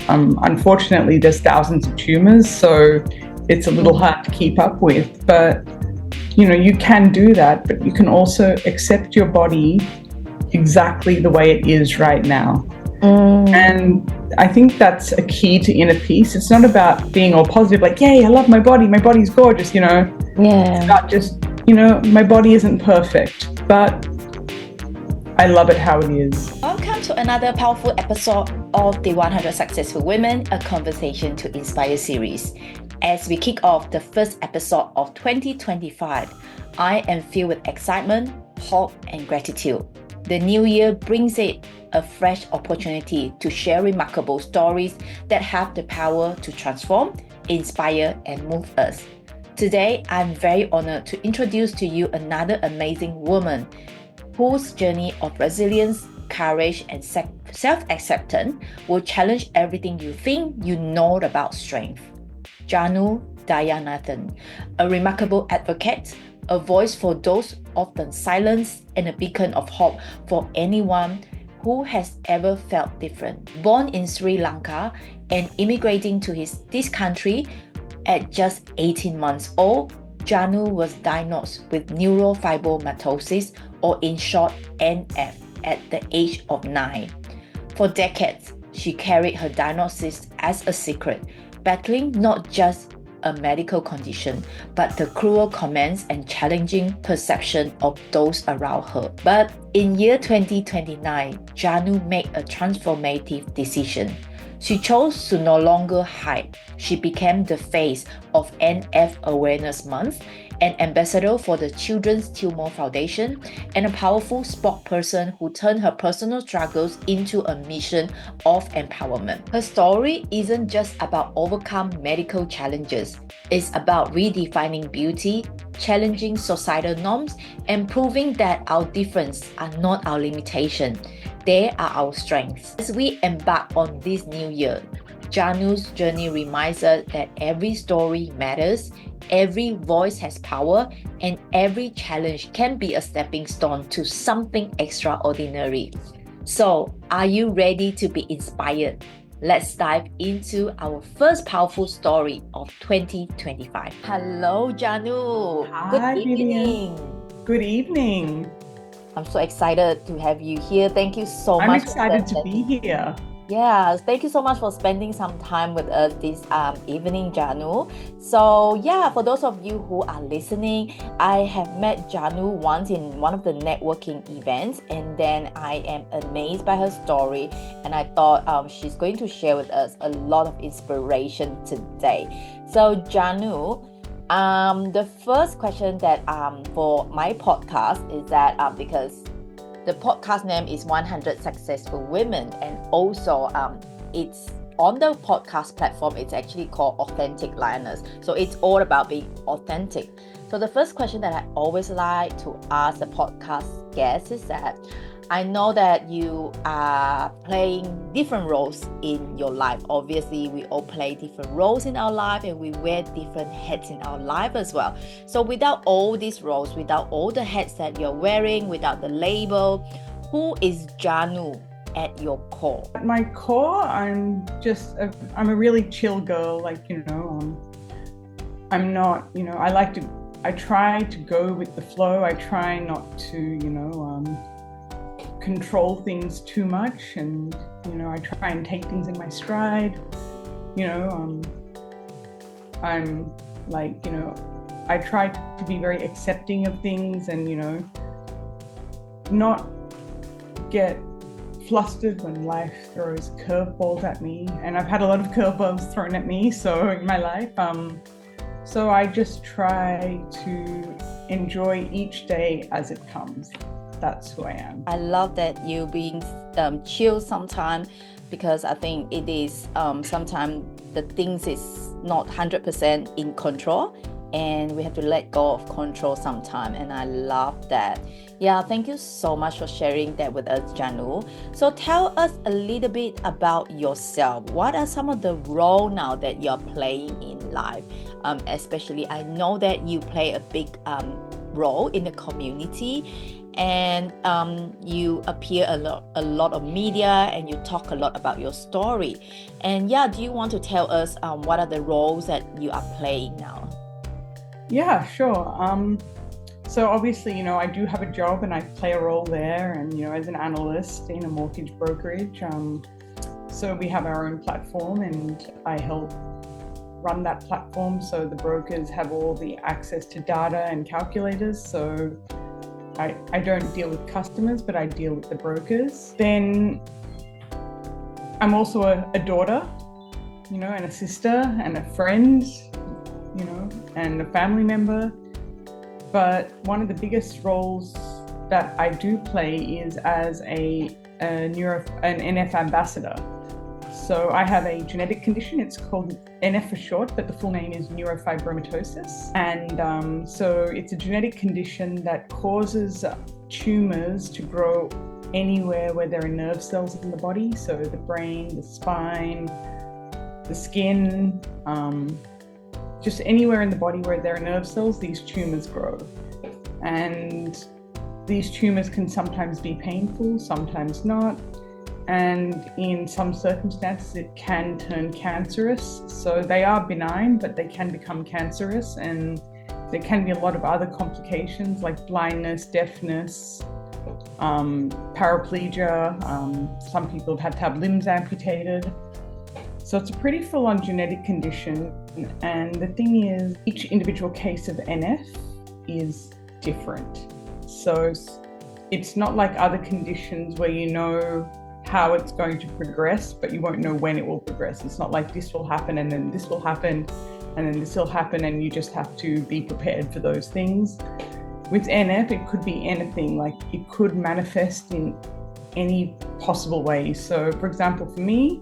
Unfortunately, there's thousands of tumours, so it's a little hard to keep up with. But, you can do that, but you can also accept your body exactly the way it is right now. And I think that's a key to inner peace. It's not about being all positive, like, yay, I love my body's gorgeous, Yeah. It's about just, my body isn't perfect, but I love it how it is. Welcome to another powerful episode of the 100 Successful Women, a Conversation to Inspire series. As we kick off the first episode of 2025, I am filled with excitement, hope, and gratitude. The new year brings it a fresh opportunity to share remarkable stories that have the power to transform, inspire, and move us. Today, I'm very honored to introduce to you another amazing woman whose journey of resilience, courage, and self-acceptance will challenge everything you think you know about strength. Janu Dhayanathan, a remarkable advocate, a voice for those often silenced, and a beacon of hope for anyone who has ever felt different. Born in Sri Lanka and immigrating to this country at just 18 months old, Janu was diagnosed with Neurofibromatosis, or in short NF, at the age of 9. For decades, she carried her diagnosis as a secret, battling not just a medical condition, but the cruel comments and challenging perception of those around her. But in year 2029, Janu made a transformative decision. She chose to no longer hide. She became the face of NF Awareness Month, an ambassador for the Children's Tumor Foundation, and a powerful spokesperson who turned her personal struggles into a mission of empowerment. Her story isn't just about overcoming medical challenges. It's about redefining beauty, challenging societal norms, and proving that our differences are not our limitation. They are our strengths. As we embark on this new year, Janu's journey reminds us that every story matters, every voice has power, and every challenge can be a stepping stone to something extraordinary. So, are you ready to be inspired? Let's dive into our first powerful story of 2025. Hello, Janu. Hi, Good evening. Vivienne. Good evening. I'm so excited to have you here. Thank you so much. I'm excited to be here. Yes, thank you so much for spending some time with us this evening, Janu. So for those of you who are listening, I have met Janu once in one of the networking events, and then I am amazed by her story, and I thought she's going to share with us a lot of inspiration today. So Janu, the first question that for my podcast is that because the podcast name is 100 Successful Women, and also it's on the podcast platform, it's actually called Authentic Lioness. So it's all about being authentic. So the first question that I always like to ask the podcast guests is that I know that you are playing different roles in your life. Obviously, we all play different roles in our life, and we wear different hats in our life as well. So without all these roles, without all the hats that you're wearing, without the label, who is Janu at your core? At my core, I'm a really chill girl. I'm not, I try to go with the flow. I try not to, control things too much, and I try and take things in my stride. I'm like, I try to be very accepting of things, and not get flustered when life throws curveballs at me, and I've had a lot of curveballs thrown at me in my life. So I just try to enjoy each day as it comes. That's who I am. I love that you being chill sometimes, because I think it is sometimes the things is not 100% in control, and we have to let go of control sometime, and I love that. Thank you so much for sharing that with us, Janu. So tell us a little bit about yourself. What are some of the roles now that you're playing in life? Especially, I know that you play a big role in the community, and you appear a lot of media, and you talk a lot about your story. And yeah, do you want to tell us what are the roles that you are playing now? Yeah, sure. So obviously, I do have a job and I play a role there, and as an analyst in a mortgage brokerage. So we have our own platform and I help run that platform, so the brokers have all the access to data and calculators. So I don't deal with customers, but I deal with the brokers. Then I'm also a daughter, and a sister and a friend, and a family member. But one of the biggest roles that I do play is as an NF ambassador. So I have a genetic condition, it's called NF for short, but the full name is neurofibromatosis. And so it's a genetic condition that causes tumours to grow anywhere where there are nerve cells in the body. So the brain, the spine, the skin, just anywhere in the body where there are nerve cells, these tumours grow. And these tumours can sometimes be painful, sometimes not. And in some circumstances, it can turn cancerous. So they are benign, but they can become cancerous. And there can be a lot of other complications like blindness, deafness, paraplegia. Some people have had to have limbs amputated. So it's a pretty full-on genetic condition. And the thing is, each individual case of NF is different. So it's not like other conditions where you know how it's going to progress, but you won't know when it will progress. It's not like this will happen and then this will happen and then this will happen, and you just have to be prepared for those things. With NF, it could be anything, like it could manifest in any possible way. So for example, for me,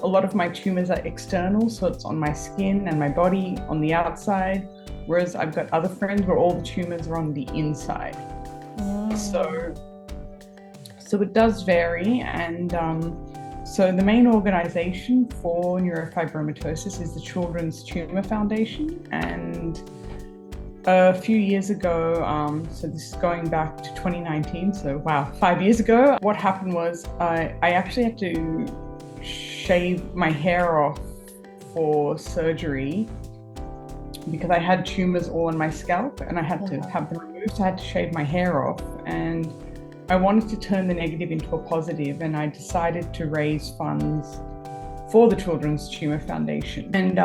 a lot of my tumours are external, so it's on my skin and my body on the outside, whereas I've got other friends where all the tumours are on the inside. So it does vary. And so the main organisation for neurofibromatosis is the Children's Tumour Foundation. And a few years ago, so this is going back to 2019, so wow, 5 years ago, what happened was I actually had to shave my hair off for surgery because I had tumours all on my scalp and I had to have them removed. So I had to shave my hair off, and I wanted to turn the negative into a positive, and I decided to raise funds for the Children's Tumour Foundation. And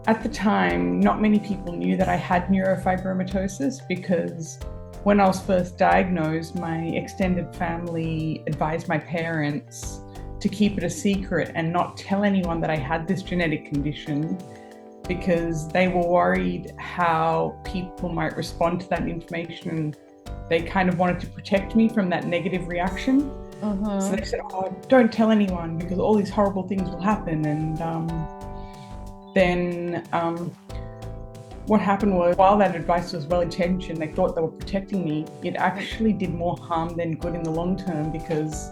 at the time, not many people knew that I had neurofibromatosis, because when I was first diagnosed, my extended family advised my parents to keep it a secret and not tell anyone that I had this genetic condition, because they were worried how people might respond to that information. They kind of wanted to protect me from that negative reaction. So they said, oh, don't tell anyone because all these horrible things will happen. And then what happened was, while that advice was well-intentioned, they thought they were protecting me, it actually did more harm than good in the long term, because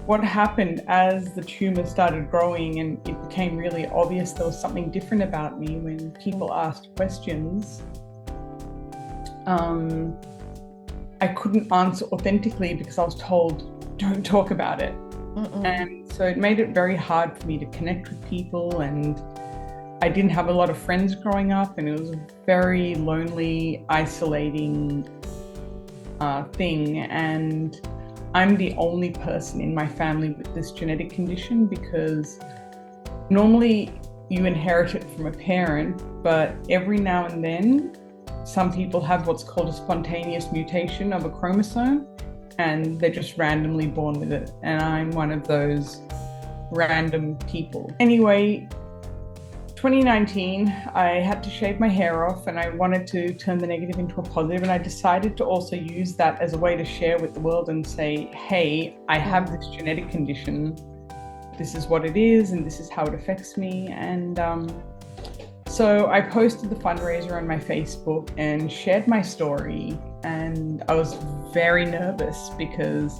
what happened as the tumour started growing and it became really obvious there was something different about me when people asked questions, I couldn't answer authentically because I was told, don't talk about it. And so it made it very hard for me to connect with people, and I didn't have a lot of friends growing up, and it was a very lonely, isolating thing. And I'm the only person in my family with this genetic condition, because normally you inherit it from a parent, but every now and then some people have what's called a spontaneous mutation of a chromosome, and they're just randomly born with it. And I'm one of those random people. Anyway, 2019, I had to shave my hair off and I wanted to turn the negative into a positive, and I decided to also use that as a way to share with the world and say, hey, I have this genetic condition, this is what it is and this is how it affects me. And so I posted the fundraiser on my Facebook and shared my story, and I was very nervous because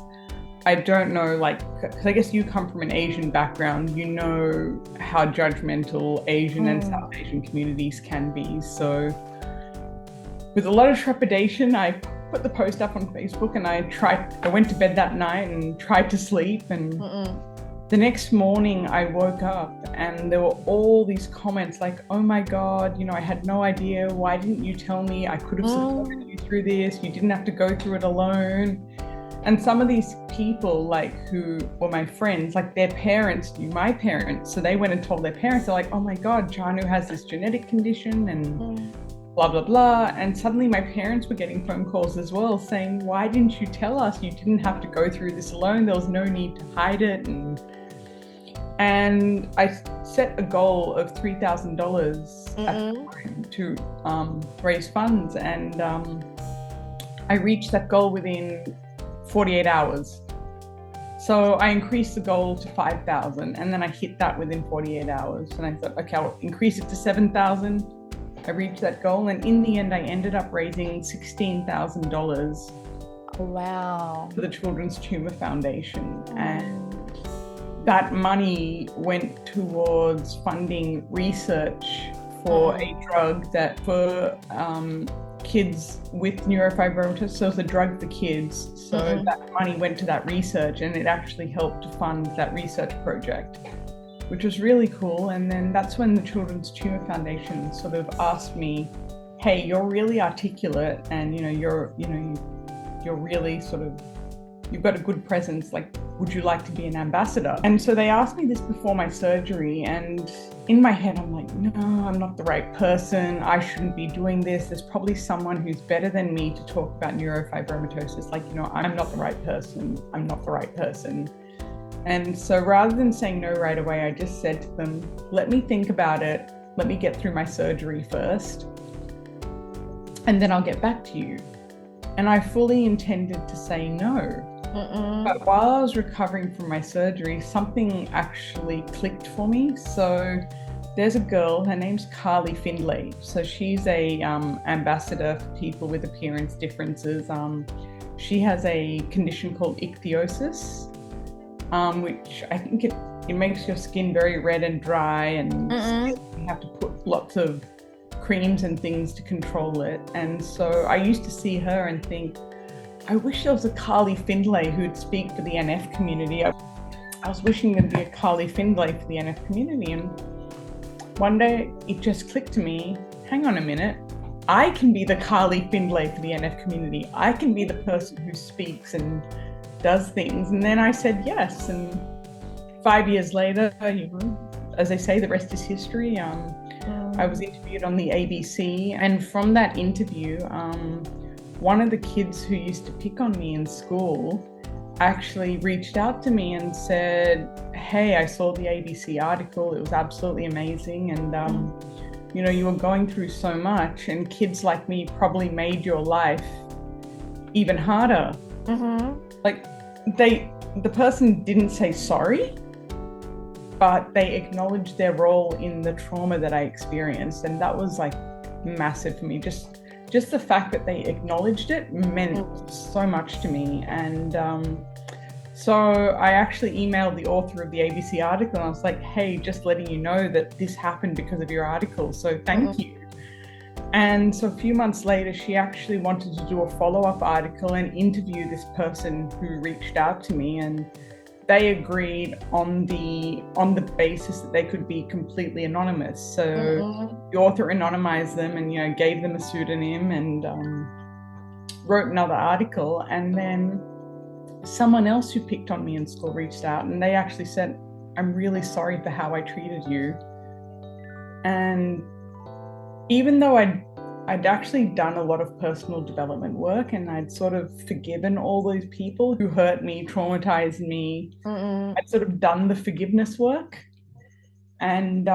I don't know, because I guess you come from an Asian background, you know how judgmental Asian and South Asian communities can be. So with a lot of trepidation, I put the post up on Facebook, and I went to bed that night and tried to sleep, and the next morning I woke up and there were all these comments like, oh my God, I had no idea. Why didn't you tell me? I could have supported you through this. You didn't have to go through it alone. And some of these people, who were my friends, their parents knew my parents. So they went and told their parents. They're like, oh my God, Janu has this genetic condition and blah, blah, blah. And suddenly my parents were getting phone calls as well saying, why didn't you tell us? You didn't have to go through this alone. There was no need to hide it. And I set a goal of $3,000 at the time to raise funds. And I reached that goal within 48 hours. So I increased the goal to 5,000, and then I hit that within 48 hours. And I thought, okay, I'll increase it to 7,000. I reached that goal, and in the end, I ended up raising $16,000. Wow. For the Children's Tumor Foundation. And that money went towards funding research for a drug that for kids with neurofibromatosis. So it's a drug for kids. So that money went to that research, and it actually helped to fund that research project, which was really cool. And then that's when the Children's Tumor Foundation sort of asked me, hey, you're really articulate, and you're really sort of, you've got a good presence, would you like to be an ambassador? And so they asked me this before my surgery, and in my head I'm like, no, I'm not the right person. I shouldn't be doing this. There's probably someone who's better than me to talk about neurofibromatosis. I'm not the right person. I'm not the right person. And so rather than saying no right away, I just said to them, let me think about it. Let me get through my surgery first, and then I'll get back to you. And I fully intended to say no. But while I was recovering from my surgery, something actually clicked for me. So there's a girl, her name's Carly Findlay. So she's a ambassador for people with appearance differences. She has a condition called ichthyosis, which I think it makes your skin very red and dry, and you have to put lots of creams and things to control it. And so I used to see her and think, I wish there was a Carly Findlay who'd speak for the NF community. I was wishing there'd be a Carly Findlay for the NF community. And one day it just clicked to me, hang on a minute, I can be the Carly Findlay for the NF community. I can be the person who speaks and does things. And then I said yes. And 5 years later, as they say, the rest is history. I was interviewed on the ABC, and from that interview, one of the kids who used to pick on me in school actually reached out to me and said, hey, I saw the ABC article. It was absolutely amazing. And, you were going through so much, and kids like me probably made your life even harder. The person didn't say sorry, but they acknowledged their role in the trauma that I experienced. And that was massive for me. Just the fact that they acknowledged it meant so much to me. And so I actually emailed the author of the ABC article, and I was like, hey, just letting you know that this happened because of your article. So thank you. And so a few months later, she actually wanted to do a follow-up article and interview this person who reached out to me. And they agreed on the basis that they could be completely anonymous. So the author anonymized them and gave them a pseudonym and wrote another article. And then someone else who picked on me in school reached out, and they actually said, I'm really sorry for how I treated you. And even though I'd actually done a lot of personal development work, and I'd sort of forgiven all those people who hurt me, traumatized me. I'd sort of done the forgiveness work. And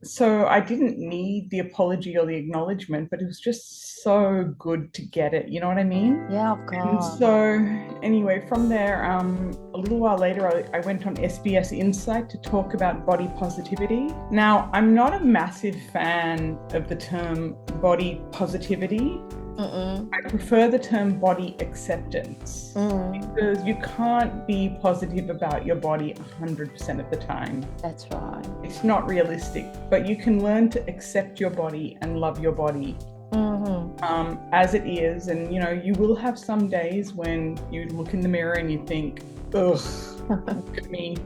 so I didn't need the apology or the acknowledgement, but it was just so good to get it. You know what I mean? Yeah, of course. And so anyway, from there, a little while later, I went on SBS Insight to talk about body positivity. Now, I'm not a massive fan of the term body positivity. I prefer the term body acceptance, because you can't be positive about your body 100% of the time. That's right. It's not realistic, but you can learn to accept your body and love your body as it is. And, you know, you will have some days when you look in the mirror and you think, ugh, look at me.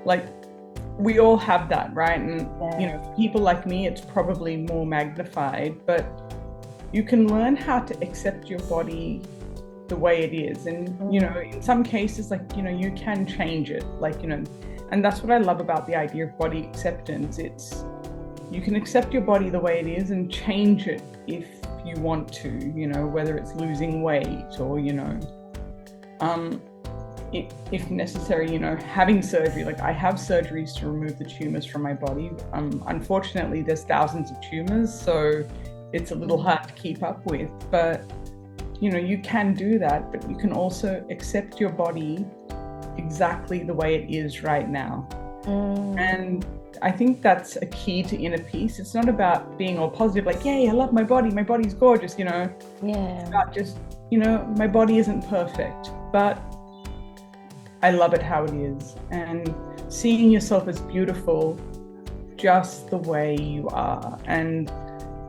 Like, we all have that, right? And, you know, for people like me, it's probably more magnified, but you can learn how to accept your body the way it is. And, you know, in some cases, like, you know, you can change it, like, you know, and that's what I love about the idea of body acceptance. It's, you can accept your body the way it is and change it if you want to, you know, whether it's losing weight or, you know, if necessary, you know, having surgery. Like, I have surgeries to remove the tumours from my body. Unfortunately, there's thousands of tumours, so it's a little hard to keep up with. But, you know, you can do that, but you can also accept your body exactly the way it is right now. And I think that's a key to inner peace. It's not about being all positive, like, yay, I love my body's gorgeous, you know. It's about just, you know, my body isn't perfect, but I love it how it is. And seeing yourself as beautiful just the way you are. And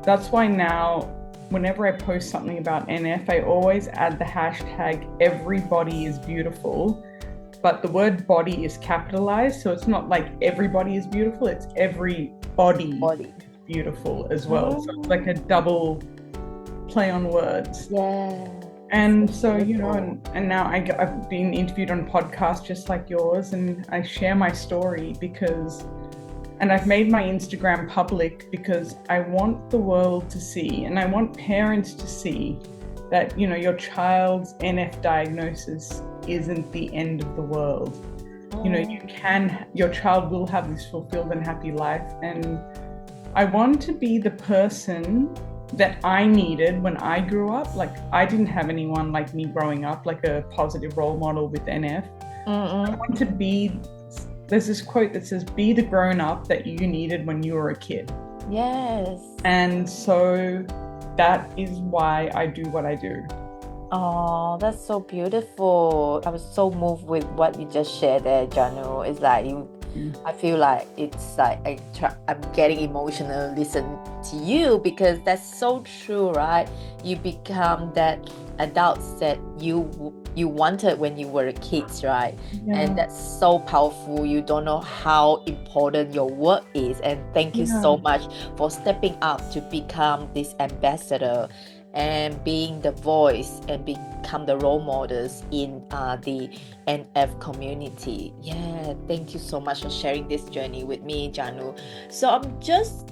that's why now, whenever I post something about NF, I always add the hashtag everybody is beautiful. But the word body is capitalized, so it's not like everybody is beautiful, it's every body is beautiful as well. So it's like a double play on words. And so, you know, and now I've been interviewed on podcasts just like yours, and I share my story and I've made my Instagram public because I want the world to see, and I want parents to see that, you know, your child's NF diagnosis isn't the end of the world. You know, your child will have this fulfilled and happy life. And I want to be the person that I needed when I grew up. Like, I didn't have anyone like me growing up, like a positive role model with NF. I want to be, there's this quote that says, be the grown up that you needed when you were a kid. And so that is why I do what I do. Oh, that's so beautiful. I was so moved with what you just shared there, Janu. It's like I feel like it's like I'm getting emotional listening to you, because that's so true, right? You become that adult that you wanted when you were kids, right? And that's so powerful. You don't know how important your work is. And thank you so much for stepping up to become this ambassador and being the voice and become the role models in the NF community. Thank you so much for sharing this journey with me, Janu. So I'm just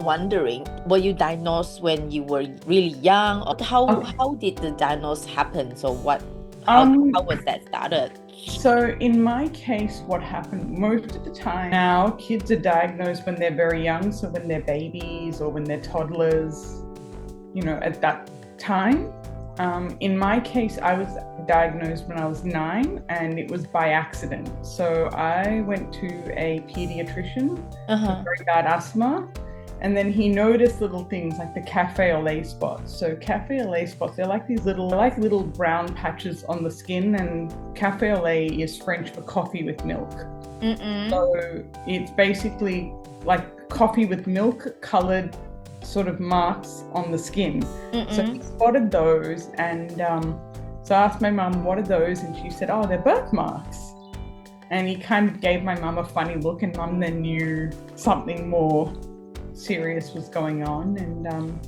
wondering, were you diagnosed when you were really young, or how did the diagnosis happen? So how was that started? So in my case, what happened most of the time now, kids are diagnosed when they're very young, so when they're babies or when they're toddlers, you know, at that time. In my case, I was diagnosed when I was 9, and it was by accident. So I went to a pediatrician with very bad asthma, and then he noticed little things like the cafe au lait spots. So cafe au lait spots, they're like these little brown patches on the skin, and cafe au lait is French for coffee with milk. So it's basically like coffee with milk colored sort of marks on the skin. So he spotted those, and so I asked my mum, what are those? And she said, oh, they're birthmarks. And he kind of gave my mum a funny look, and mum then knew something more serious was going on. And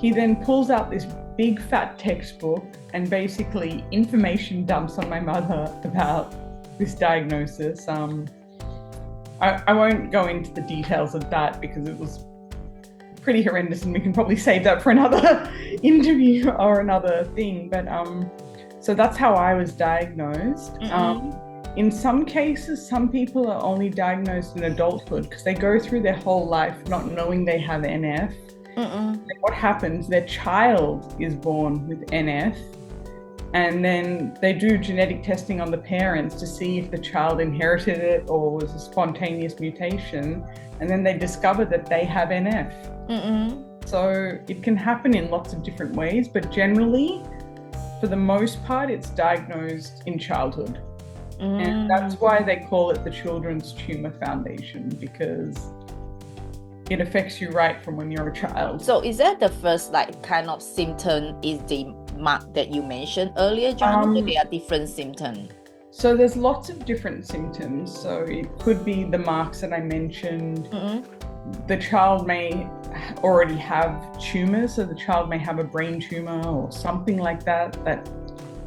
he then pulls out this big fat textbook and basically information dumps on my mother about this diagnosis. I won't go into the details of that because it was pretty horrendous, and we can probably save that for another interview or another thing. But so that's how I was diagnosed. In some cases, some people are only diagnosed in adulthood because they go through their whole life not knowing they have NF. And what happens, their child is born with NF, and then they do genetic testing on the parents to see if the child inherited it or was a spontaneous mutation, and then they discover that they have NF. So it can happen in lots of different ways, but generally, for the most part, it's diagnosed in childhood. And that's why they call it the Children's Tumor Foundation, because it affects you right from when you're a child. So is that the first like kind of symptom is the mark that you mentioned earlier, Janu, or there are different symptoms? So there's lots of different symptoms. So it could be the marks that I mentioned. The child may already have tumours, so the child may have a brain tumour or something like that that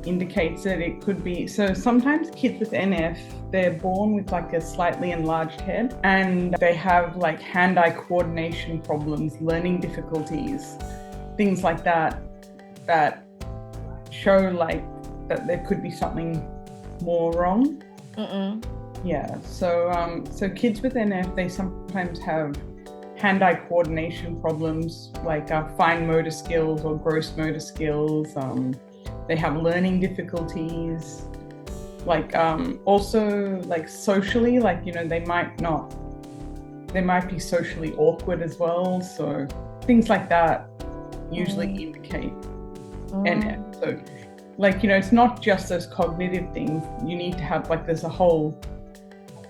indicates it. It could be, so sometimes kids with NF, they're born with like a slightly enlarged head and they have like hand-eye coordination problems, learning difficulties, things like that, that show like that there could be something more wrong. Yeah, so kids with NF, they sometimes have hand-eye coordination problems like fine motor skills or gross motor skills. They have learning difficulties, like also like socially, like, you know, they might be socially awkward as well. So things like that usually indicate NF. So like, you know, it's not just those cognitive things. You need to have like, there's a whole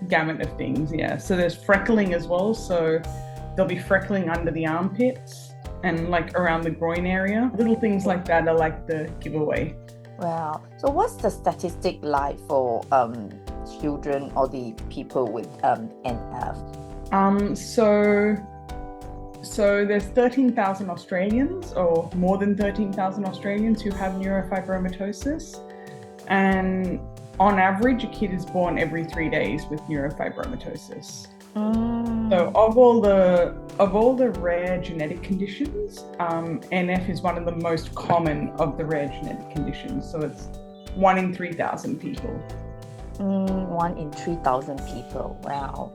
gamut of things. Yeah. So there's freckling as well. So there'll be freckling under the armpits and like around the groin area. Little things like that are like the giveaway. Wow. So what's the statistic like for children or the people with NF? So there's 13,000 Australians, or more than 13,000 Australians, who have neurofibromatosis, and on average a kid is born every 3 days with neurofibromatosis. So of all the rare genetic conditions, NF is one of the most common of the rare genetic conditions. So it's 1 in 3,000 people. 1 in 3,000 people. Wow.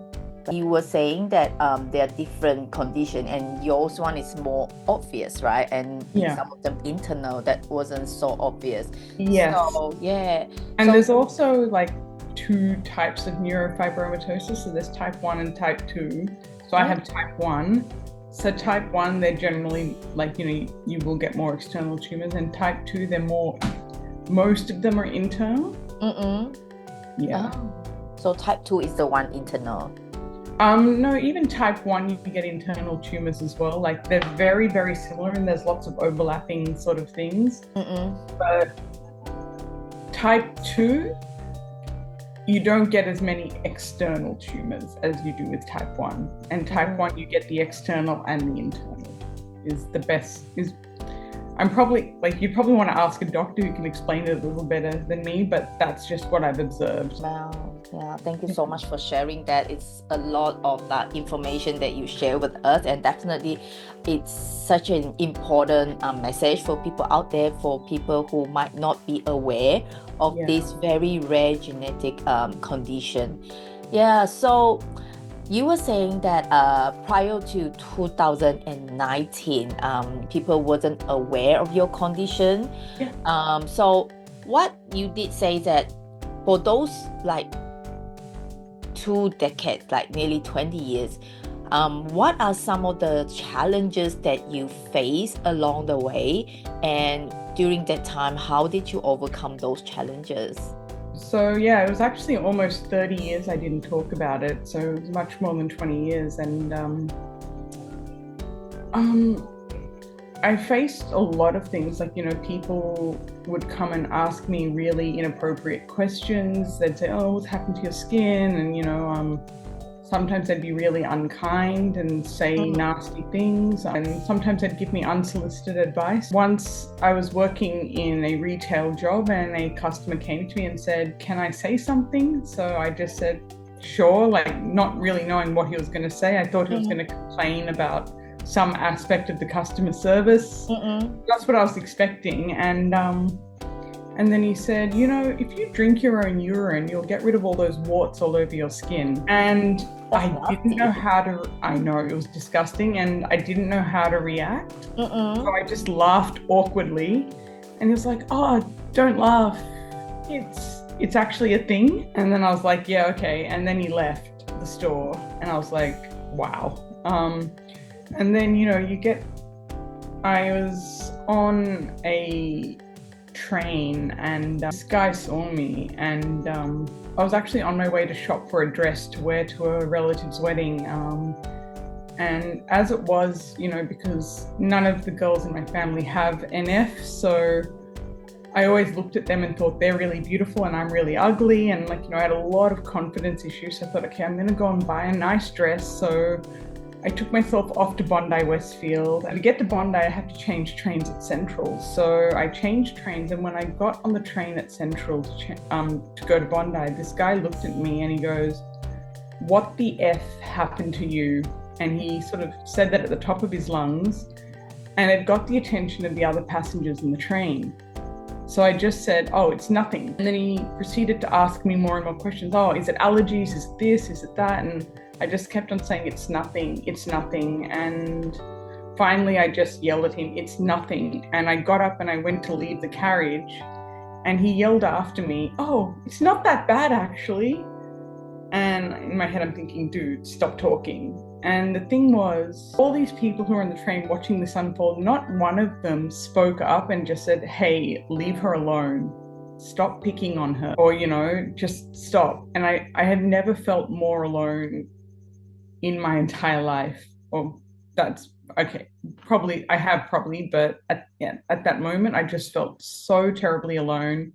You were saying that there are different conditions, and yours one is more obvious, right? And some of them internal that wasn't so obvious. Yes. So, yeah. And there's also like 2 types of neurofibromatosis. So there's type 1 and type 2. So I have type 1. So type 1, they're generally like, you know, you will get more external tumours, and type 2, most of them are internal. Yeah. So type 2 is the one internal. No, even type 1, you can get internal tumours as well. Like they're very, very similar, and there's lots of overlapping sort of things. But type 2, you don't get as many external tumours as you do with type 1. And type 1, you get the external and the internal is the best. I'm probably, like, you probably want to ask a doctor who can explain it a little better than me, but that's just what I've observed. Wow. Yeah, thank you so much for sharing that. It's a lot of that information that you share with us, and definitely it's such an important message for people out there, for people who might not be aware of this very rare genetic condition. Yeah, so you were saying that prior to 2019, people wasn't aware of your condition. So what you did say that for those like 2 decades, like nearly 20 years, what are some of the challenges that you faced along the way? And during that time, how did you overcome those challenges? So yeah, it was actually almost 30 years I didn't talk about it. So it was much more than 20 years. And I faced a lot of things, like, you know, people would come and ask me really inappropriate questions. They'd say, oh, what's happened to your skin? And, you know, sometimes they'd be really unkind and say nasty things. And sometimes they'd give me unsolicited advice. Once I was working in a retail job and a customer came to me and said, can I say something? So I just said, sure, like not really knowing what he was going to say. I thought he was going to complain about some aspect of the customer service. That's what I was expecting. And then he said, you know, if you drink your own urine, you'll get rid of all those warts all over your skin. And I didn't know how to, I know it was disgusting, and I didn't know how to react. So I just laughed awkwardly, and he was like, oh, don't laugh. It's actually a thing. And then I was like, yeah, okay. And then he left the store, and I was like, wow. And then, you know, I was on a train, and this guy saw me, and I was actually on my way to shop for a dress to wear to a relative's wedding, And as it was, because none of the girls in my family have NF, so I always looked at them and thought they're really beautiful and I'm really ugly. And I had a lot of confidence issues. So I thought, okay, I'm going to go and buy a nice dress. So I took myself off to Bondi Westfield. And to get to Bondi, I had to change trains at Central. So I changed trains. And when I got on the train at Central to go to Bondi, this guy looked at me and he goes, "What the F happened to you?" And he sort of said that at the top of his lungs. And it got the attention of the other passengers in the train. So I just said, "Oh, it's nothing." And then he proceeded to ask me more and more questions. "Oh, is it allergies? Is it this? Is it that?" And I just kept on saying, "It's nothing, it's nothing." And finally, I just yelled at him, "It's nothing." And I got up and I went to leave the carriage. And he yelled after me, "Oh, it's not that bad, actually." And in my head, I'm thinking, dude, stop talking. And the thing was, all these people who were on the train watching this unfold, not one of them spoke up and just said, "Hey, leave her alone. Stop picking on her." Or, just stop. And I had never felt more alone in my entire life. Or that's, okay, probably, but at that moment, I just felt so terribly alone.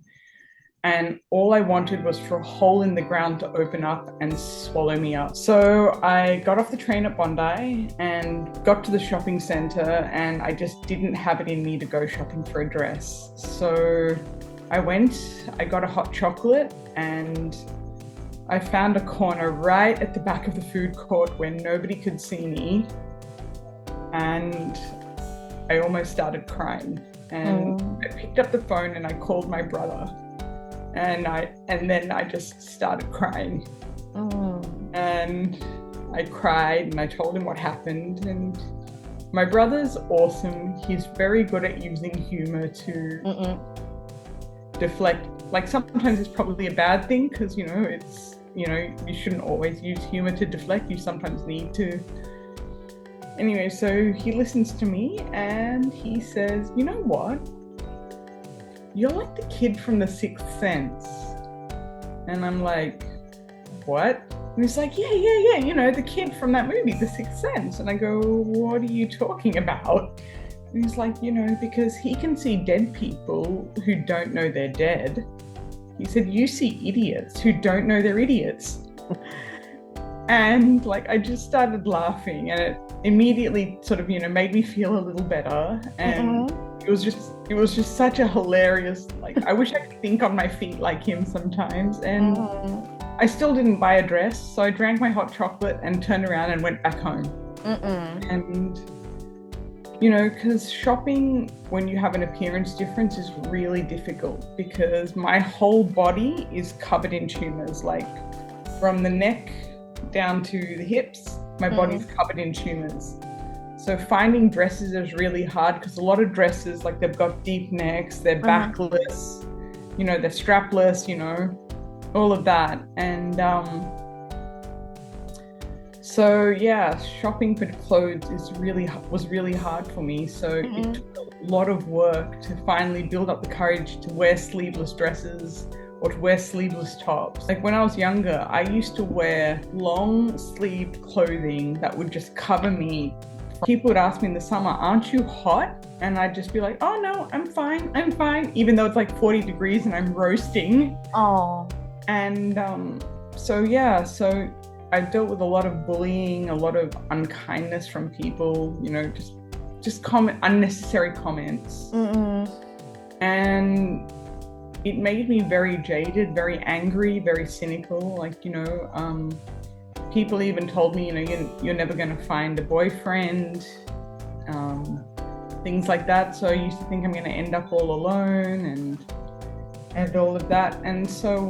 And all I wanted was for a hole in the ground to open up and swallow me up. So I got off the train at Bondi and got to the shopping centre, and I just didn't have it in me to go shopping for a dress. So I got a hot chocolate, and I found a corner right at the back of the food court where nobody could see me. And I almost started crying. And I picked up the phone and I called my brother. And then I just started crying. And I cried and I told him what happened. And my brother's awesome. He's very good at using humor to deflect. Sometimes it's probably a bad thing because, it's, you shouldn't always use humor to deflect. You sometimes need to. Anyway, so he listens to me and he says, "You know what? You're like the kid from The Sixth Sense." And I'm like, "What?" And he's like, yeah, the kid from that movie, The Sixth Sense. And I go, "What are you talking about?" And he's like, because he can see dead people who don't know they're dead. He said, "You see idiots who don't know they're idiots." And I just started laughing, and it immediately sort of, made me feel a little better. And it was just such a hilarious, I wish I could think on my feet like him sometimes. And I still didn't buy a dress, so I drank my hot chocolate and turned around and went back home. And, because shopping when you have an appearance difference is really difficult, because my whole body is covered in tumours, from the neck down to the hips, my body's covered in tumours. So finding dresses is really hard because a lot of dresses, they've got deep necks, they're backless, they're strapless, all of that. And so yeah, shopping for clothes was really hard for me. So it took a lot of work to finally build up the courage to wear sleeveless dresses or to wear sleeveless tops. When I was younger, I used to wear long sleeved clothing that would just cover me. People would ask me in the summer, "Aren't you hot?" And I'd just be like, "Oh no, I'm fine," even though it's 40 degrees and I'm roasting. And so I dealt with a lot of bullying, a lot of unkindness from people, just unnecessary comments. And it made me very jaded, very angry, very cynical. People even told me, you're never going to find a boyfriend, things like that. So I used to think I'm going to end up all alone and all of that. And so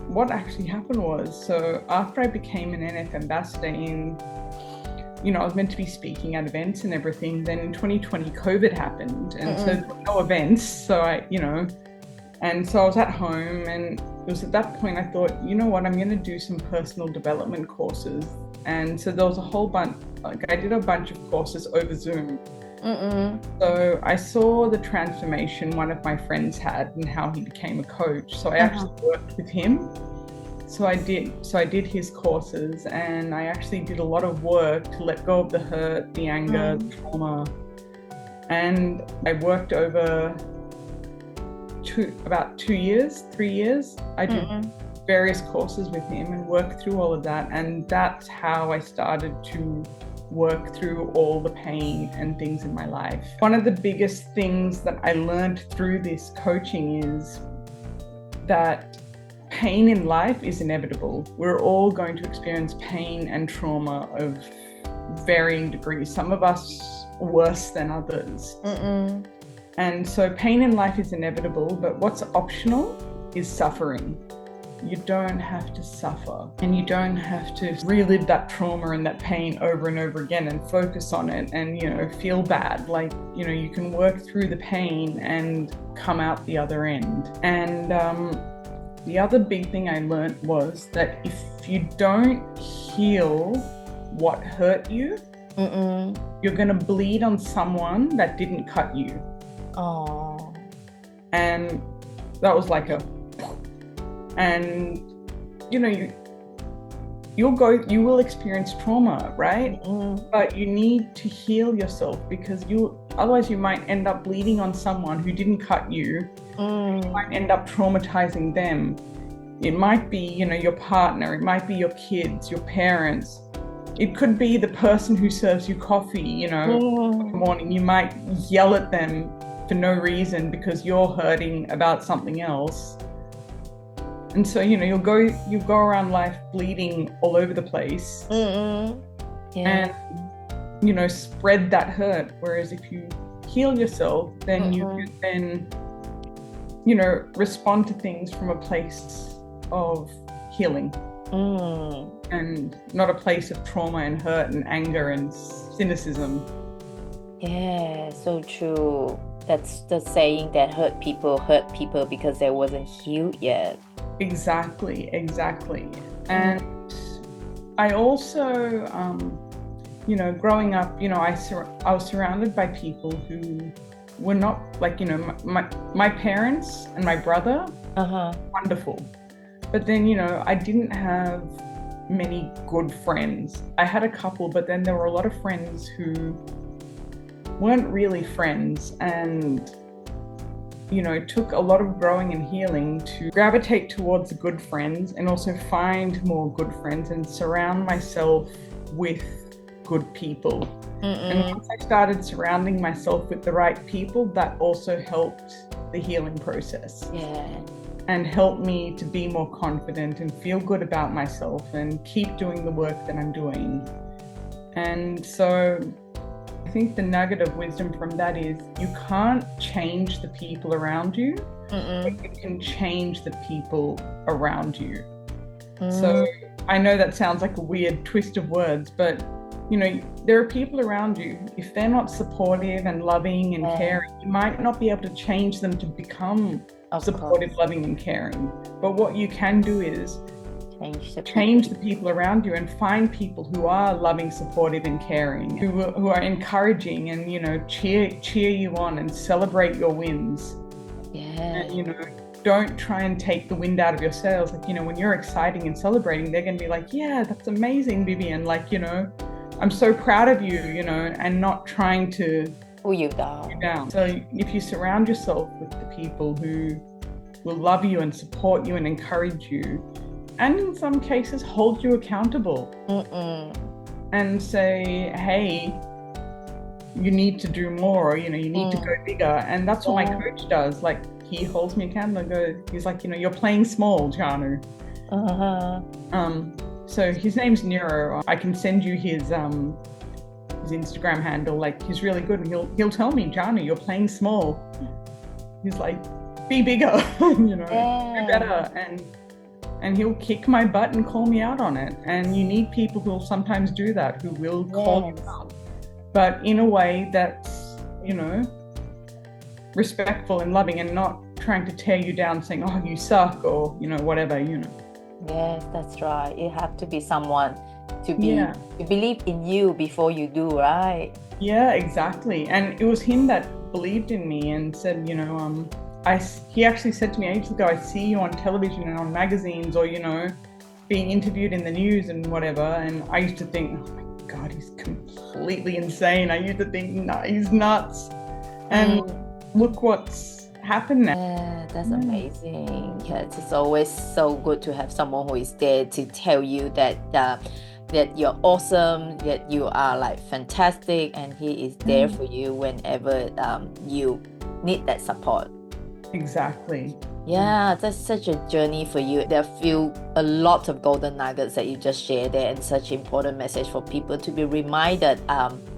what actually happened was, so after I became an NF ambassador I was meant to be speaking at events and everything. Then in 2020, COVID happened. And so there were no events. So and so I was at home, and it was at that point I thought, you know what, I'm going to do some personal development courses. And so there was a whole bunch, I did a bunch of courses over Zoom. So I saw the transformation one of my friends had and how he became a coach. So I actually worked with him. So I did his courses, and I actually did a lot of work to let go of the hurt, the anger, the trauma. And I worked over about 3 years. I did various courses with him and worked through all of that. And that's how I started to work through all the pain and things in my life. One of the biggest things that I learned through this coaching is that pain in life is inevitable. We're all going to experience pain and trauma of varying degrees. Some of us worse than others. And so pain in life is inevitable, but what's optional is suffering. You don't have to suffer, and you don't have to relive that trauma and that pain over and over again and focus on it and, feel bad. Like, you can work through the pain and come out the other end. And the other big thing I learned was that if you don't heal what hurt you, you're going to bleed on someone that didn't cut you. Oh. And that was like and you will experience trauma, right? But you need to heal yourself, because otherwise you might end up bleeding on someone who didn't cut you. You might end up traumatizing them. It might be, your partner, it might be your kids, your parents. It could be the person who serves you coffee, in the morning. You might yell at them for no reason because you're hurting about something else. And so, you go around life bleeding all over the place and, spread that hurt. Whereas if you heal yourself, then you can then, respond to things from a place of healing and not a place of trauma and hurt and anger and cynicism. Yeah, so true. That's the saying that hurt people because they wasn't healed yet. Exactly. And I also, growing up, I was surrounded by people who were not like, my parents and my brother, wonderful. But then, I didn't have many good friends. I had a couple, but then there were a lot of friends who weren't really friends, and it took a lot of growing and healing to gravitate towards good friends and also find more good friends and surround myself with good people. And once I started surrounding myself with the right people, that also helped the healing process. And helped me to be more confident and feel good about myself and keep doing the work that I'm doing. And so I think the nugget of wisdom from that is you can't change the people around you, but you can change the people around you. So I know that sounds like a weird twist of words, but there are people around you. If they're not supportive and loving and caring, you might not be able to change them to become supportive, loving and caring. But what you can do is change the people around you and find people who are loving, supportive and caring, who are encouraging and cheer you on and celebrate your wins. And don't try and take the wind out of your sails. Like, when you're exciting and celebrating, they're going to be like, yeah, that's amazing, Vivienne. Like, I'm so proud of you, and not trying to pull you down. So if you surround yourself with the people who will love you and support you and encourage you, and in some cases hold you accountable and say, hey, you need to do more, or you need to go bigger. And that's what my coach does. Like, he holds me accountable. He's like, you're playing small, Janu. So his name's Neuro. I can send you his Instagram handle. Like, he's really good, and he'll tell me, Janu, you're playing small. He's like, be bigger, do better, and he'll kick my butt and call me out on it. And you need people who will sometimes do that, who will call you out, but in a way that's, respectful and loving, and not trying to tear you down, saying, oh, you suck, or, whatever, Yes, that's right. You have to be someone to believe in you before you do, right? Yeah, exactly. And it was him that believed in me and said, he actually said to me ages ago, I see you on television and on magazines, or, being interviewed in the news and whatever, and I used to think, oh my God, he's completely insane. I used to think, no, he's nuts. And look what's happened now. Yeah, that's amazing. Yeah, it's always so good to have someone who is there to tell you that that you're awesome, that you are like fantastic, and he is there for you whenever you need that support. Exactly. Yeah, that's such a journey for you. There feel a lot of golden nuggets that you just shared there, and such important message for people to be reminded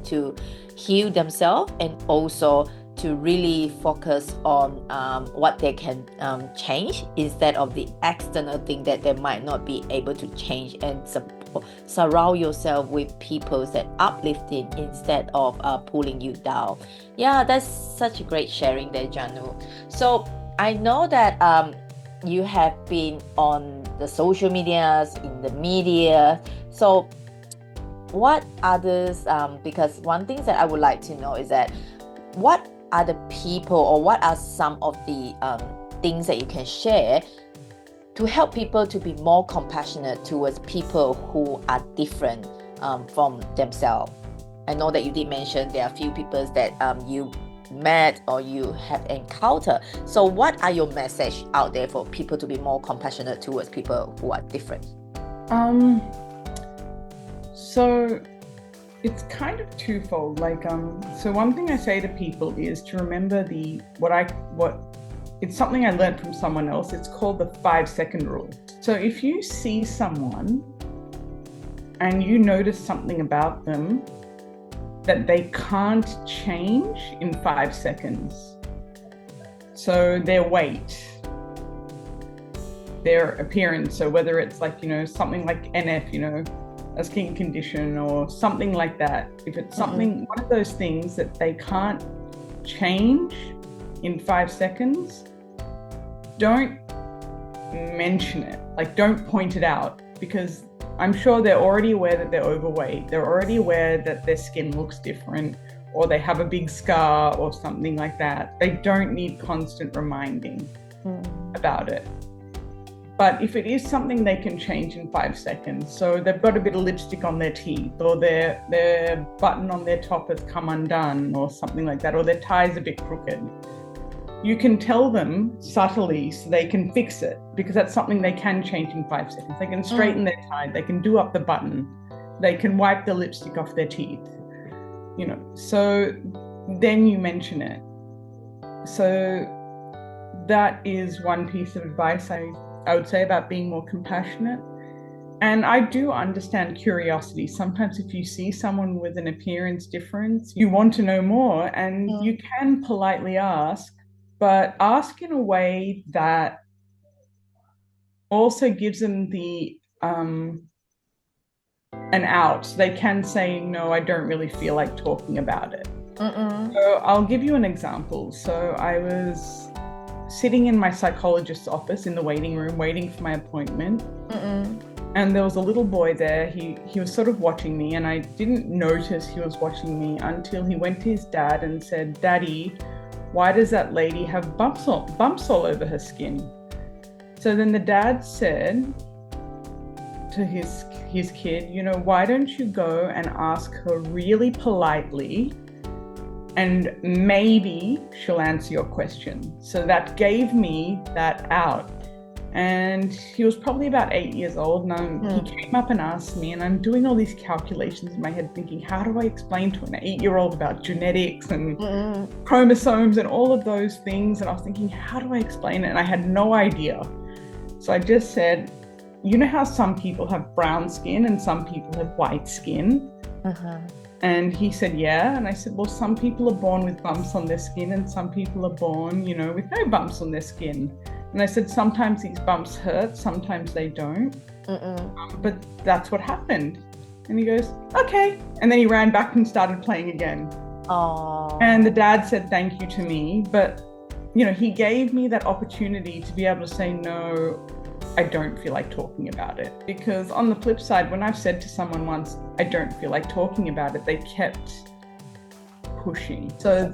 to heal themselves, and also to really focus on what they can change instead of the external thing that they might not be able to change, and surround yourself with people that uplifting instead of pulling you down. Yeah, that's such a great sharing there, Janu. So I know that you have been on the social medias, in the media. So what others, because one thing that I would like to know is that what are the people, or what are some of the things that you can share to help people to be more compassionate towards people who are different from themselves? I know that you did mention there are a few people that you met or you have encountered. So what are your message out there for people to be more compassionate towards people who are different? So it's kind of twofold. Like, so one thing I say to people is to remember it's something I learned from someone else. It's called the 5-second rule. So if you see someone and you notice something about them that they can't change in 5 seconds, so their weight, their appearance, so whether it's like, something like NF, a skin condition or something like that, if it's something, one of those things that they can't change in 5 seconds, don't mention it. Like, don't point it out, because I'm sure they're already aware that they're overweight. They're already aware that their skin looks different, or they have a big scar or something like that. They don't need constant reminding about it. But if it is something they can change in 5 seconds, so they've got a bit of lipstick on their teeth, or their button on their top has come undone or something like that, or their tie's a bit crooked, you can tell them subtly so they can fix it, because that's something they can change in 5 seconds. They can straighten their tie, they can do up the button, they can wipe the lipstick off their teeth, so then you mention it. So that is one piece of advice I would say about being more compassionate. And I do understand curiosity. Sometimes if you see someone with an appearance difference, you want to know more, and you can politely ask, but ask in a way that also gives them the an out. So they can say, no, I don't really feel like talking about it. So I'll give you an example. So I was sitting in my psychologist's office in the waiting room, waiting for my appointment. And there was a little boy there. He was sort of watching me, and I didn't notice he was watching me until he went to his dad and said, "Daddy, why does that lady have bumps all over her skin?" So then the dad said to his kid, why don't you go and ask her really politely, and maybe she'll answer your question. So that gave me that out. And he was probably about 8 years old, and he came up and asked me, and I'm doing all these calculations in my head thinking, how do I explain to an 8-year-old about genetics and chromosomes and all of those things? And I was thinking, how do I explain it? And I had no idea. So I just said, you know how some people have brown skin and some people have white skin? And he said, yeah. And I said, well, some people are born with bumps on their skin and some people are born, with no bumps on their skin. And I said, sometimes these bumps hurt, sometimes they don't. But that's what happened. And he goes, okay. And then he ran back and started playing again. And the dad said thank you to me. But, he gave me that opportunity to be able to say, no, I don't feel like talking about it. Because on the flip side, when I've said to someone once, I don't feel like talking about it, they kept pushing. So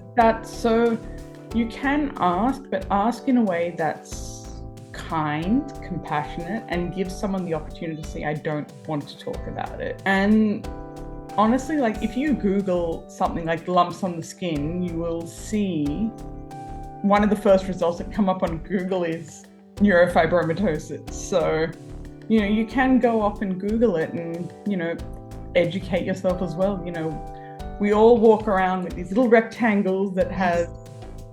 you can ask, but ask in a way that's kind, compassionate, and give someone the opportunity to say, I don't want to talk about it. And honestly, like if you Google something like lumps on the skin, you will see one of the first results that come up on Google is neurofibromatosis. So, you know, you can go off and Google it and, you know, educate yourself as well. You know, we all walk around with these little rectangles that have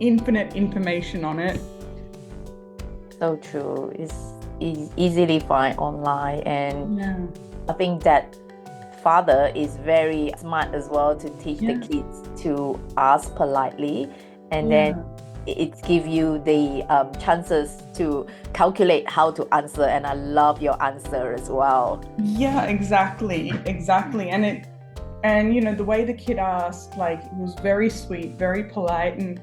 infinite information on it. So true. It's easily find online, and I think that father is very smart as well to teach the kids to ask politely, and then it gives you the chances to calculate how to answer. And I love your answer as well. Yeah, exactly. And you know, the way the kid asked, like, it was very sweet, very polite, and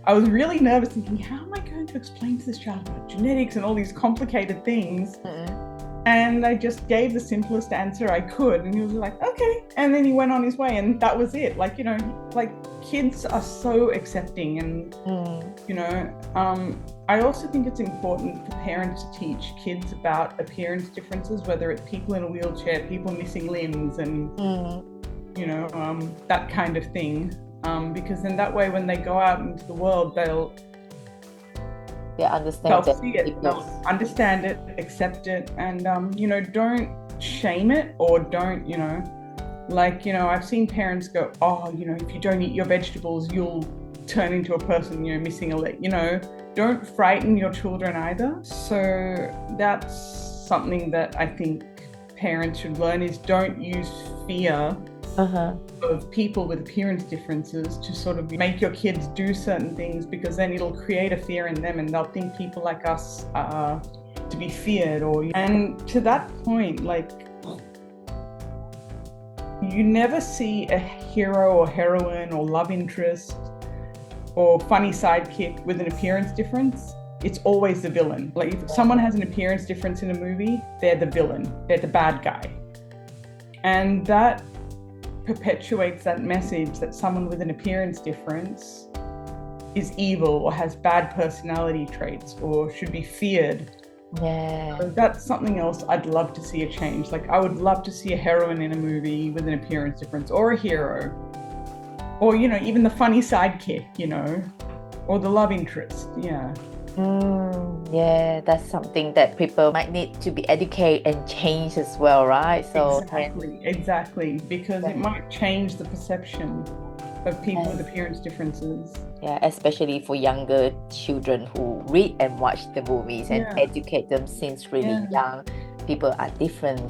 I was really nervous thinking, how am I going to explain to this child about genetics and all these complicated things? And I just gave the simplest answer I could, and he was like, okay. And then he went on his way, and that was it. Like, you know, like kids are so accepting, and, you know, I also think it's important for parents to teach kids about appearance differences, whether it's people in a wheelchair, people missing limbs, and, you know, that kind of thing. Because then that way, when they go out into the world, they'll understand see it, they'll understand it, accept it, and you know, don't shame it, or don't, you know, like, you know, I've seen parents go, oh, you know, if you don't eat your vegetables, you'll turn into a person, you know, missing a leg. You know, don't frighten your children either. So that's something that I think parents should learn, is don't use fear of people with appearance differences to sort of make your kids do certain things, because then it'll create a fear in them, and they'll think people like us are to be feared. And to that point, like, you never see a hero or heroine or love interest or funny sidekick with an appearance difference. It's always the villain. Like, if someone has an appearance difference in a movie, they're the villain, they're the bad guy. And that perpetuates that message that someone with an appearance difference is evil or has bad personality traits or should be feared. So that's something else I'd love to see a change. Like, I would love to see a heroine in a movie with an appearance difference, or a hero, or, you know, even the funny sidekick, you know, or the love interest. Yeah, that's something that people might need to be educated and change as well, right? So exactly, because it might change the perception of people with appearance differences. Yeah, especially for younger children who read and watch the movies and educate them since really young. People are different.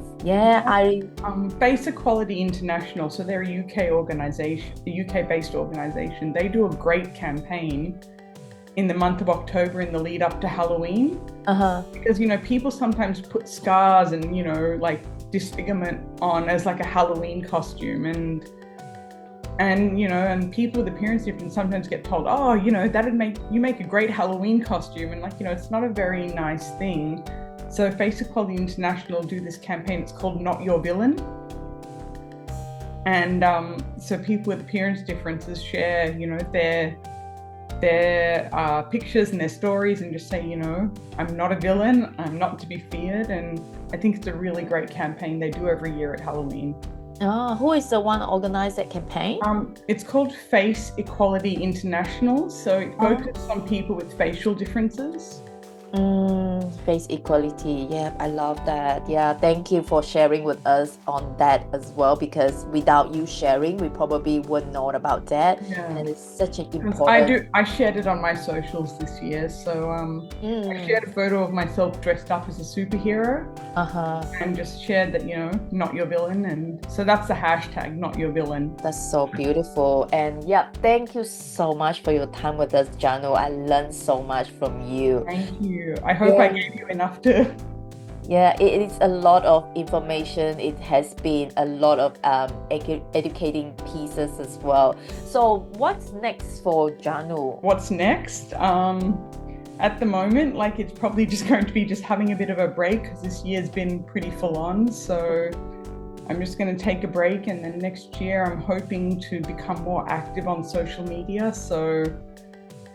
Face Equality International, so they're a UK organization, a UK-based organization. They do a great campaign in the month of October in the lead up to Halloween. Because, you know, people sometimes put scars and, you know, like disfigurement on as like a Halloween costume, and you know, and people with appearance difference sometimes get told, oh, you know, that'd make a great Halloween costume, and, like, you know, it's not a very nice thing. So Face Equality International do this campaign, it's called Not Your Villain. And so people with appearance differences share, you know, their pictures and their stories, and just say, you know, I'm not a villain, I'm not to be feared. And I think it's a really great campaign they do every year at Halloween. Who is the one organized that campaign? It's called Face Equality International, so it focuses on people with facial differences. Face equality, I love that. Thank you for sharing with us on that as well, because without you sharing, we probably wouldn't know about that. And it's such an important... I shared it on my socials this year, so I shared a photo of myself dressed up as a superhero, and just shared that, you know, not your villain, and so that's the hashtag, not your villain. That's so beautiful. And thank you so much for your time with us, Janu. I learned so much from you. Thank you. I hope I gave you enough to... It is a lot of information. It has been a lot of educating pieces as well. So what's next for Janu? What's next? At the moment, like, it's probably just going to be just having a bit of a break, because this year's been pretty full on. So I'm just going to take a break, and then next year I'm hoping to become more active on social media. So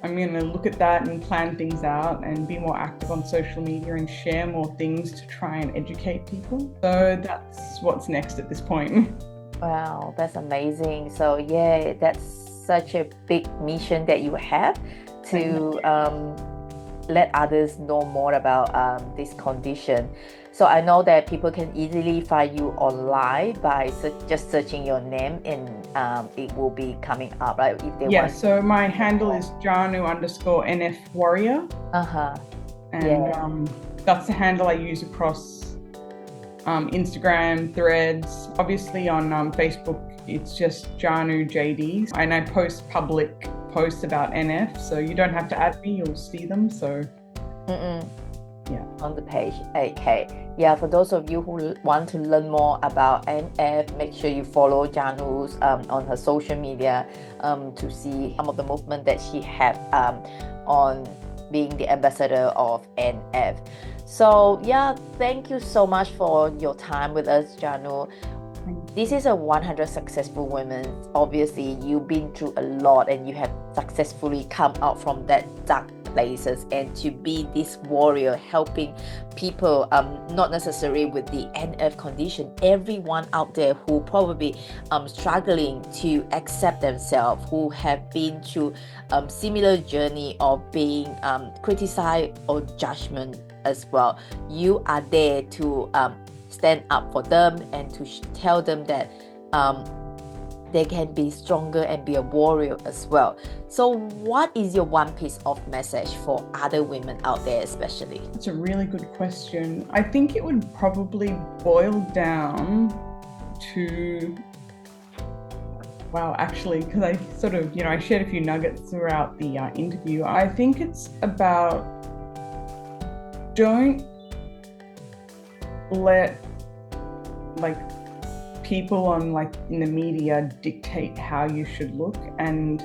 I'm going to look at that and plan things out and be more active on social media and share more things to try and educate people. So that's what's next at this point. Wow, that's amazing. So yeah, that's such a big mission that you have to let others know more about this condition. So I know that people can easily find you online by just searching your name, and it will be coming up, right? If they want. So my handle is Janu_NF Warrior. And that's the handle I use across Instagram, Threads. Obviously on Facebook, it's just Janu JD, and I post public posts about NF, so you don't have to add me, you'll see them. So on the page. Okay. Yeah, for those of you who want to learn more about NF, make sure you follow Janu's on her social media to see some of the movement that she had on being the ambassador of NF. So yeah, thank you so much for your time with us, Janu. This is a 100 successful women. Obviously, you've been through a lot and you have successfully come out from that dark places, and to be this warrior helping people, not necessarily with the NF condition, everyone out there who probably struggling to accept themselves, who have been through similar journey of being criticized or judgment as well. You are there to stand up for them and to tell them that they can be stronger and be a warrior as well. So what is your one piece of message for other women out there especially? It's a really good question. I think it would probably boil down to, actually, because I sort of, I shared a few nuggets throughout the interview. I think it's about, don't let people in the media dictate how you should look, and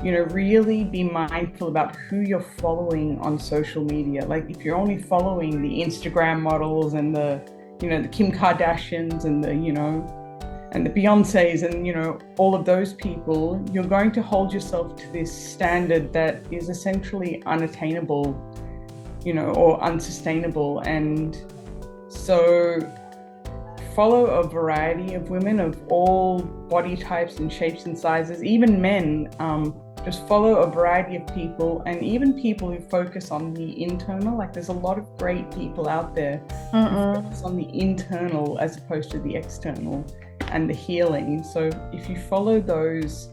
really be mindful about who you're following on social media. Like if you're only following the Instagram models and the the Kim Kardashians and the and the Beyoncés and all of those people, you're going to hold yourself to this standard that is essentially unattainable, or unsustainable. And so follow a variety of women of all body types and shapes and sizes, even men. Just follow a variety of people, and even people who focus on the internal. Like there's a lot of great people out there who focus on the internal as opposed to the external and the healing. So if you follow those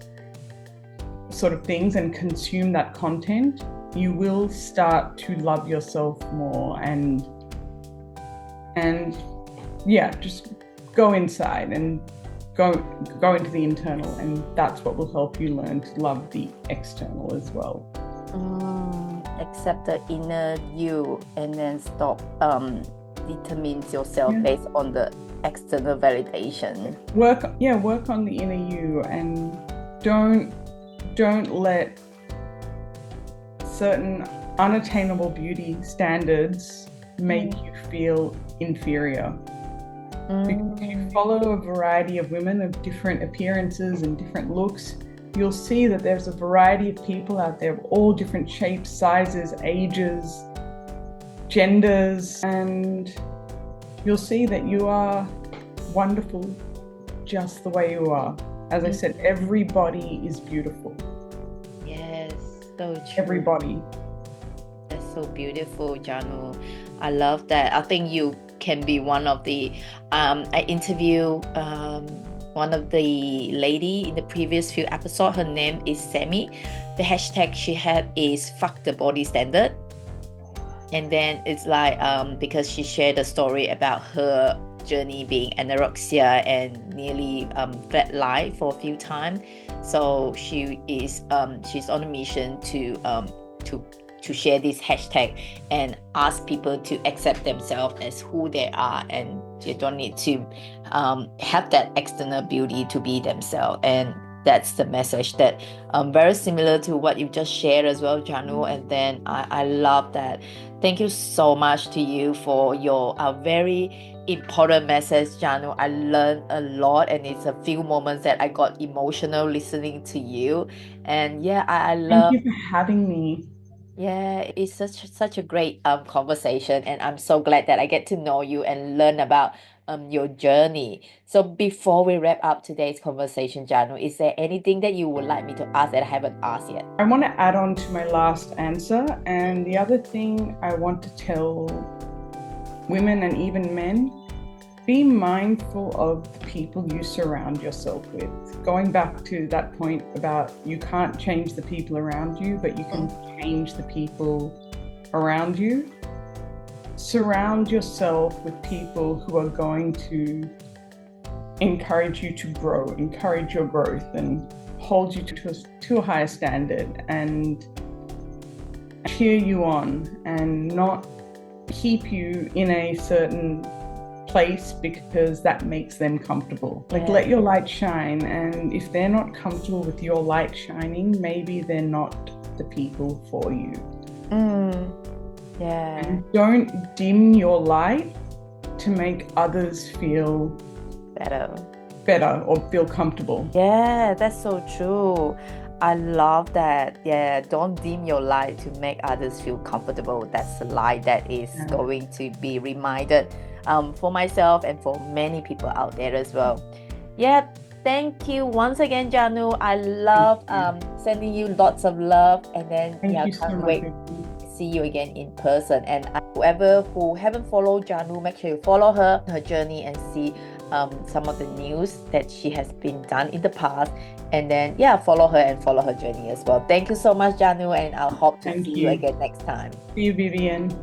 sort of things and consume that content, you will start to love yourself more and just go inside and go into the internal, and that's what will help you learn to love the external as well. Accept the inner you and then stop determines yourself based on the external validation. Work on the inner you, and don't let certain unattainable beauty standards make you feel inferior. Because if you follow a variety of women of different appearances and different looks, you'll see that there's a variety of people out there of all different shapes, sizes, ages, genders, and you'll see that you are wonderful just the way you are. As I said, everybody is beautiful. Yes, so true. Everybody. That's so beautiful, Janu. I love that. I think you can be one of the I interviewed one of the lady in the previous few episodes. Her name is Sammy. The hashtag she had is fuck the body standard, and then it's like because she shared a story about her journey being anorexia and nearly flatline for a few times. So she is she's on a mission to share this hashtag and ask people to accept themselves as who they are, and they don't need to have that external beauty to be themselves. And That's the message that very similar to what you just shared as well, Janu. And then I love that. Thank you so much to you for your very important message, Janu. I learned a lot, and it's a few moments that I got emotional listening to you. And yeah, I love. Thank you for having me. Yeah, it's such a great conversation, and I'm so glad that I get to know you and learn about your journey. So before we wrap up today's conversation, Janu, is there anything that you would like me to ask that I haven't asked yet? I want to add on to my last answer, and the other thing I want to tell women and even men, be mindful of the people you surround yourself with. Going back to that point about you can't change the people around you, but you can change the people around you. Surround yourself with people who are going to encourage you to grow, encourage your growth, and hold you to a higher standard, and cheer you on, and not keep you in a certain place because that makes them comfortable. Like, let your light shine, and if they're not comfortable with your light shining, maybe they're not the people for you. And don't dim your light to make others feel better or feel comfortable. Yeah, that's so true. I love that. Yeah, don't dim your light to make others feel comfortable. That's a light that is going to be reminded for myself and for many people out there as well. Yeah, thank you once again, Janu. I love sending you lots of love, and then can't wait to see you again in person. And whoever who haven't followed Janu, make sure you follow her journey and see some of the news that she has been done in the past, and then follow her and follow her journey as well. Thank you so much, Janu, and I'll hope to see you again next time. See you, Vivienne.